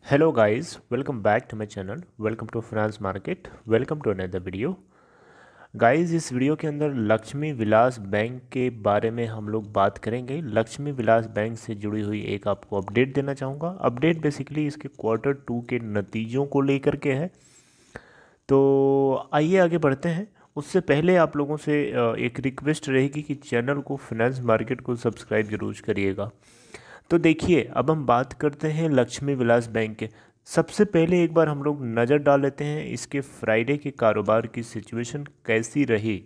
Hello guys, welcome back to my channel. Welcome to Finance Market. Welcome to another video. Guys इस video के अंदर Lakshmi Vilas bank के बारे में हम लोग बात करेंगे। लक्ष्मी विलास बैंक से जुड़ी हुई एक आपको अपडेट देना चाहूँगा। अपडेट बेसिकली इसके Q2 के नतीजों को लेकर के है। तो आइए आगे बढ़ते हैं। उससे पहले आप लोगों से एक रिक्वेस्ट रहेगी कि चैनल को फिनेंस मार्केट को सब्सक्राइब जरूर करिएगा। तो देखिए अब हम बात करते हैं लक्ष्मी विलास बैंक के। सबसे पहले एक बार हम लोग नज़र डाल लेते हैं इसके फ्राइडे के कारोबार की सिचुएशन कैसी रही।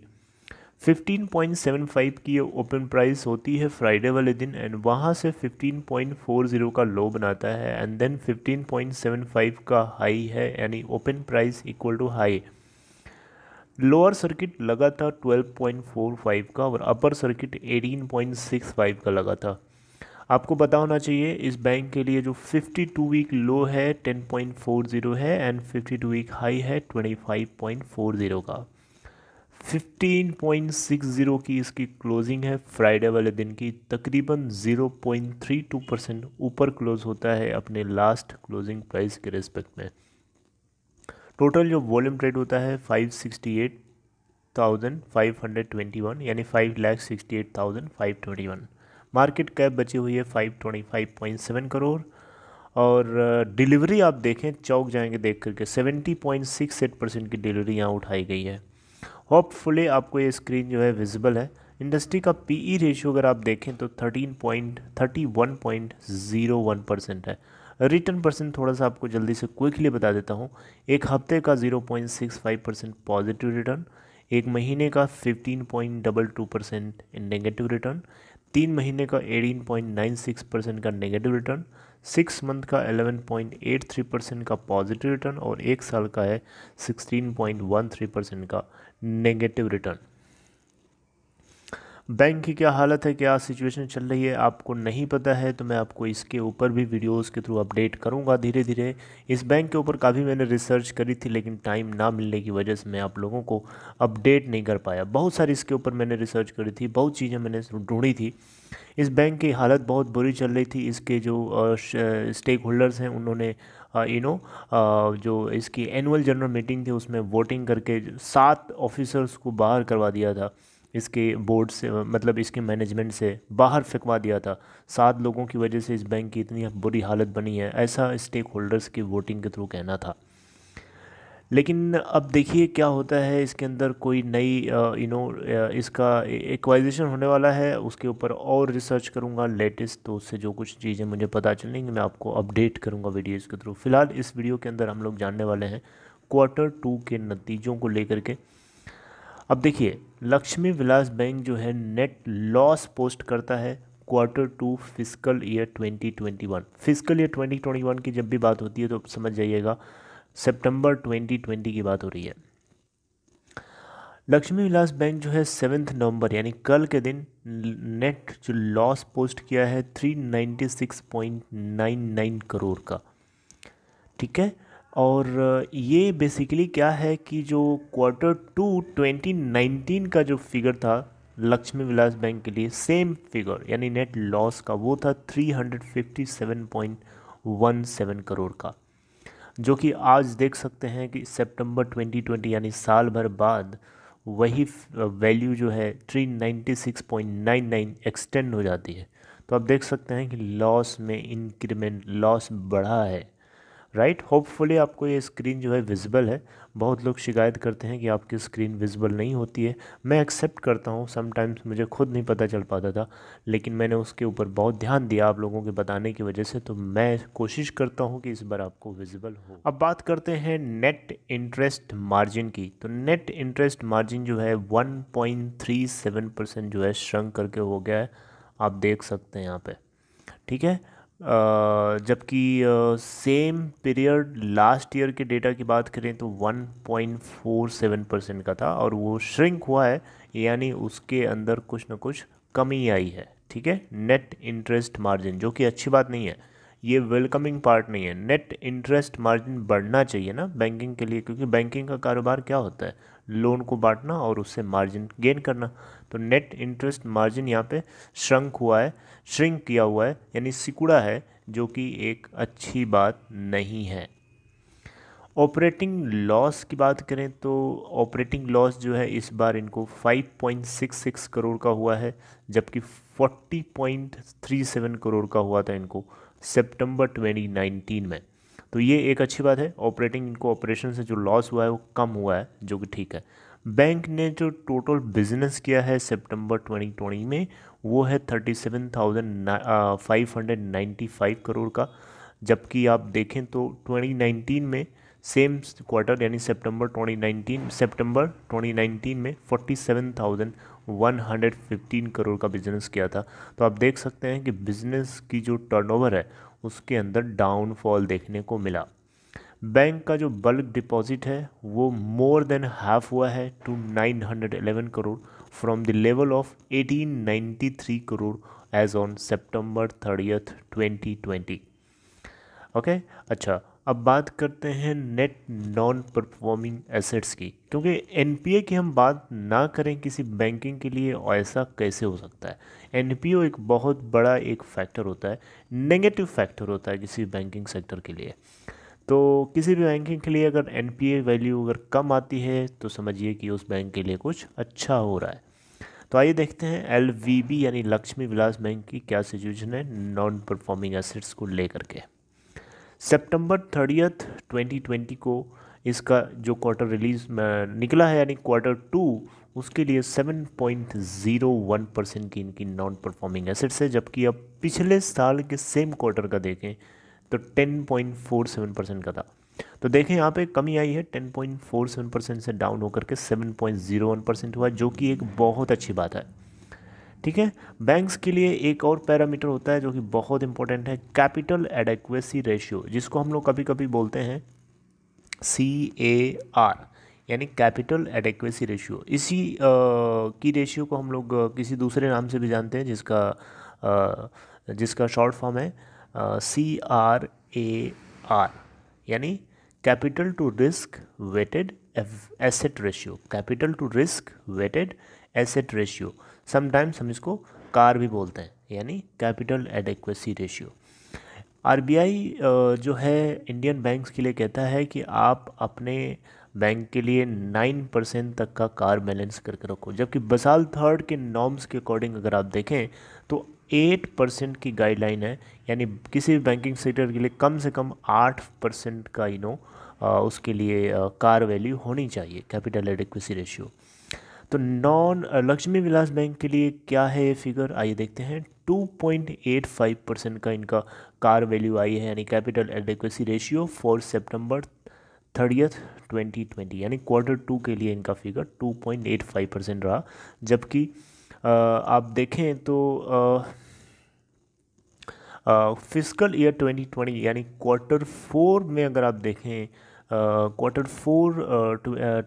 15.75 की ओपन प्राइस होती है फ्राइडे वाले दिन एंड वहाँ से 15.40 का लो बनाता है एंड देन 15.75 का हाई है, यानी open price equal to high. Lower circuit लगा था 12.45 का और अपर सर्किट 18.65 का लगा था। आपको पता होना चाहिए इस बैंक के लिए जो 52 वीक लो है 10.40 है एंड 52 वीक हाई है 25.40 का। 15.60 की इसकी क्लोजिंग है फ्राइडे वाले दिन की, तकरीबन 0.32% ऊपर क्लोज होता है अपने लास्ट क्लोजिंग प्राइस के रिस्पेक्ट में। टोटल जो वॉल्यूम ट्रेड होता है 568,521 यानी 5,68,521। मार्केट कैप बची हुई है 525.7 करोड़ और डिलीवरी आप देखें चौक जाएंगे देख करके 70.68% की डिलीवरी यहाँ उठाई गई है। होपफुली आपको ये स्क्रीन जो है विजिबल है। इंडस्ट्री का पीई रेशियो अगर आप देखें तो 31.01% है। रिटर्न परसेंट थोड़ा सा आपको जल्दी से क्विकली बता देता हूँ। एक हफ्ते का 0.65% पॉजिटिव रिटर्न, एक महीने का 15.22% नेगेटिव रिटर्न, 3 महीने का 18.96% का नेगेटिव रिटर्न, 6 मंथ का 11.83% का पॉजिटिव रिटर्न और 1 साल का है 16.13% का नेगेटिव रिटर्न। बैंक की क्या हालत है, क्या सिचुएशन चल रही है, आपको नहीं पता है तो मैं आपको इसके ऊपर भी वीडियोस के थ्रू अपडेट करूंगा धीरे धीरे। इस बैंक के ऊपर काफ़ी मैंने रिसर्च करी थी लेकिन टाइम ना मिलने की वजह से मैं आप लोगों को अपडेट नहीं कर पाया। बहुत सारी इसके ऊपर मैंने रिसर्च करी थी, बहुत चीज़ें मैंने ढूंढी थी। इस बैंक की हालत बहुत बुरी चल रही थी। इसके जो स्टेक होल्डर्स हैं उन्होंने जो इसकी एनुअल जनरल मीटिंग थी उसमें वोटिंग करके 7 ऑफिसर्स को बाहर करवा दिया था। इसके बोर्ड से मतलब इसके मैनेजमेंट से बाहर फेंकवा दिया था। 7 लोगों की वजह से इस बैंक की इतनी बुरी हालत बनी है, ऐसा स्टेक होल्डर्स की वोटिंग के थ्रू कहना था। लेकिन अब देखिए क्या होता है इसके अंदर कोई नई इसका एक्वाइजिशन होने वाला है, उसके ऊपर और रिसर्च करूंगा लेटेस्ट, तो उससे जो कुछ चीज़ें मुझे पता चलेंगी मैं आपको अपडेट करूंगा वीडियोज़ के थ्रू। फिलहाल इस वीडियो के अंदर हम लोग जानने वाले हैं Q2 के नतीजों को लेकर के। अब देखिए लक्ष्मी विलास बैंक जो है नेट लॉस पोस्ट करता है Q2 physical year 2021। Physical year 2021 की जब भी बात होती है तो समझ जाइएगा सितंबर 2020 की बात हो रही है। लक्ष्मी विलास बैंक जो है 7 नवंबर यानी कल के दिन नेट जो लॉस पोस्ट किया है 396.99 करोड़ का, ठीक है। और ये बेसिकली क्या है कि जो Q2 2019 का जो फिगर था लक्ष्मी विलास बैंक के लिए सेम फिगर यानी नेट लॉस का वो था 357.17 करोड़ का, जो कि आज देख सकते हैं कि सितंबर 2020 यानी साल भर बाद वही वैल्यू जो है 396.99 एक्सटेंड हो जाती है। तो आप देख सकते हैं कि लॉस में इंक्रीमेंट लॉस बढ़ा है, राइट। होपफुली आपको ये स्क्रीन जो है विजिबल है। बहुत लोग शिकायत करते हैं कि आपकी स्क्रीन विजिबल नहीं होती है। मैं एक्सेप्ट करता हूँ, समटाइम्स मुझे खुद नहीं पता चल पाता था लेकिन मैंने उसके ऊपर बहुत ध्यान दिया आप लोगों के बताने की वजह से, तो मैं कोशिश करता हूँ कि इस बार आपको विजिबल हो। अब बात करते हैं नेट इंटरेस्ट मार्जिन की। तो नेट इंटरेस्ट मार्जिन जो है 1.37% जो है श्रंक करके हो गया है, आप देख सकते हैं यहाँ पे, ठीक है। जबकि सेम पीरियड लास्ट ईयर के डेटा की बात करें तो 1.47% का था और वो श्रिंक हुआ है, यानी उसके अंदर कुछ ना कुछ कमी आई है, ठीक है। नेट इंटरेस्ट मार्जिन जो कि अच्छी बात नहीं है, ये वेलकमिंग पार्ट नहीं है। नेट इंटरेस्ट मार्जिन बढ़ना चाहिए ना बैंकिंग के लिए, क्योंकि बैंकिंग का कारोबार क्या होता है, लोन को बांटना और उससे मार्जिन गेन करना। तो नेट इंटरेस्ट मार्जिन यहाँ पे श्रिंक किया हुआ है, यानी सिकुड़ा है, जो कि एक अच्छी बात नहीं है। ऑपरेटिंग लॉस की बात करें तो ऑपरेटिंग लॉस जो है इस बार इनको 5.66 करोड़ का हुआ है, जबकि 40.37 करोड़ का हुआ था इनको सितंबर 2019 में। तो ये एक अच्छी बात है, ऑपरेटिंग इनको ऑपरेशन से जो लॉस हुआ है वो कम हुआ है, जो कि ठीक है। बैंक ने जो टोटल बिजनेस किया है सितंबर 2020 में वो है 37,595 करोड़ का, जबकि आप देखें तो 2019 में सेम क्वार्टर यानी सितंबर 2019 में 47,115 करोड़ का बिजनेस किया था। तो आप देख सकते हैं कि बिजनेस की जो टर्नओवर है उसके अंदर डाउनफॉल देखने को मिला। बैंक का जो बल्क डिपॉजिट है वो मोर देन हाफ हुआ है to 911 crore from the level of 1893 crore as on September 30th 2020। Okay अच्छा, अब बात करते हैं नेट नॉन परफॉर्मिंग एसेट्स की, क्योंकि एनपीए की हम बात ना करें किसी बैंकिंग के लिए, ऐसा कैसे हो सकता है। एनपीओ एक बहुत बड़ा एक फैक्टर होता है, नेगेटिव फैक्टर होता है किसी बैंकिंग सेक्टर के लिए। तो किसी भी बैंकिंग के लिए अगर एनपीए वैल्यू अगर कम आती है तो समझिए कि उस बैंक के लिए कुछ अच्छा हो रहा है। तो आइए देखते हैं एलवीबी यानी लक्ष्मी विलास बैंक की क्या सिचुएशन है नॉन परफॉर्मिंग एसेट्स को लेकर के। सितंबर 30th 2020 को इसका जो क्वार्टर रिलीज निकला है यानी Q2, उसके लिए 7.01% की इनकी नॉन परफॉर्मिंग एसेट्स है, जबकि अब पिछले साल के सेम क्वार्टर का देखें तो 10.47% का था। तो देखें यहाँ पे कमी आई है, 10.47% से डाउन होकर के 7.01% हुआ, जो कि एक बहुत अच्छी बात है। ठीक है, बैंक्स के लिए एक और पैरामीटर होता है जो कि बहुत इंपॉर्टेंट है, कैपिटल एडेक्वेसी रेशियो, जिसको हम लोग कभी कभी बोलते हैं CAR यानी कैपिटल एडेक्वेसी रेशियो। इसी की रेशियो को हम लोग किसी दूसरे नाम से भी जानते हैं, जिसका शॉर्ट फॉर्म है CRAR यानी capital to risk weighted asset ratio. Capital to risk weighted asset ratio, sometimes हम इसको कार भी बोलते हैं, यानी कैपिटल एडेक्वेसी रेशियो। आरबीआई जो है इंडियन बैंक्स के लिए कहता है कि आप अपने बैंक के लिए 9% तक का कार बैलेंस करके रखो, जबकि बसाल थर्ड के नॉर्म्स के अकॉर्डिंग अगर आप देखें तो 8% की गाइडलाइन है, यानी किसी भी बैंकिंग सेक्टर के लिए कम से कम 8% का उसके लिए कार वैल्यू होनी चाहिए, कैपिटल एडेक्वेसी रेशियो। तो नॉन लक्ष्मी विलास बैंक के लिए क्या है ये फिगर, आइए देखते हैं। 2.85% का इनका कार वैल्यू आई है, यानी capital adequacy ratio for September 30th 2020, यानी Q2 के लिए इनका फिगर 2.85% रहा। जबकि आप देखें तो फिजिकल ईयर 2020 यानी Q4 में अगर आप देखें Q4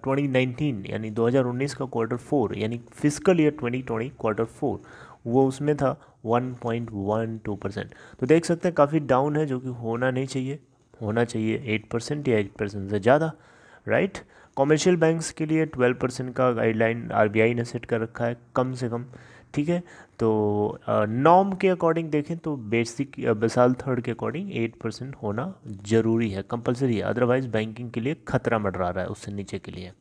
2019 यानी 2019 का Q4 यानी फिजिकल ईयर 2020 Q4 वो उसमें था 1.12%। तो देख सकते हैं काफ़ी डाउन है, जो कि होना नहीं चाहिए, होना चाहिए 8% या 8% से ज़्यादा, राइट। कॉमर्शियल बैंक्स के लिए 12% का गाइडलाइन आरबीआई ने सेट कर रखा है कम से कम, ठीक है। तो नॉर्म के अकॉर्डिंग देखें तो बेसिक बसाल थर्ड के अकॉर्डिंग 8% होना ज़रूरी है, कंपलसरी है, अदरवाइज़ बैंकिंग के लिए खतरा मंडरा रहा है उससे नीचे के लिए।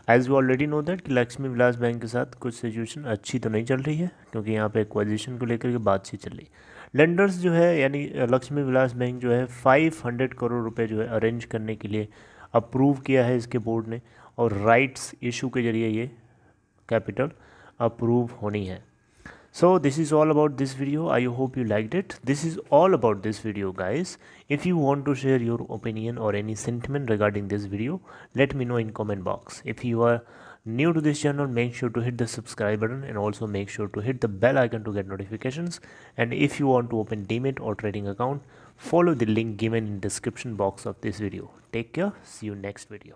As we already know that कि लक्ष्मी विलास बैंक के साथ कुछ सिचुएशन अच्छी तो नहीं चल रही है, क्योंकि यहाँ पे एक्वाजिशन को लेकर के बातचीत चल रही। लेंडर्स जो है यानी लक्ष्मी विलास बैंक जो है 500 करोड़ रुपए जो है अरेंज करने के लिए अप्रूव किया है इसके बोर्ड ने, और राइट्स इशू के जरिए ये कैपिटल अप्रूव होनी है। So this is all about this video. I hope you liked it. This is all about this video, guys. If you want to share your opinion or any sentiment regarding this video, let me know in comment box. If you are new to this channel, make sure to hit the subscribe button and also make sure to hit the bell icon to get notifications. And if you want to open Demat or trading account, follow the link given in description box of this video. Take care. See you next video.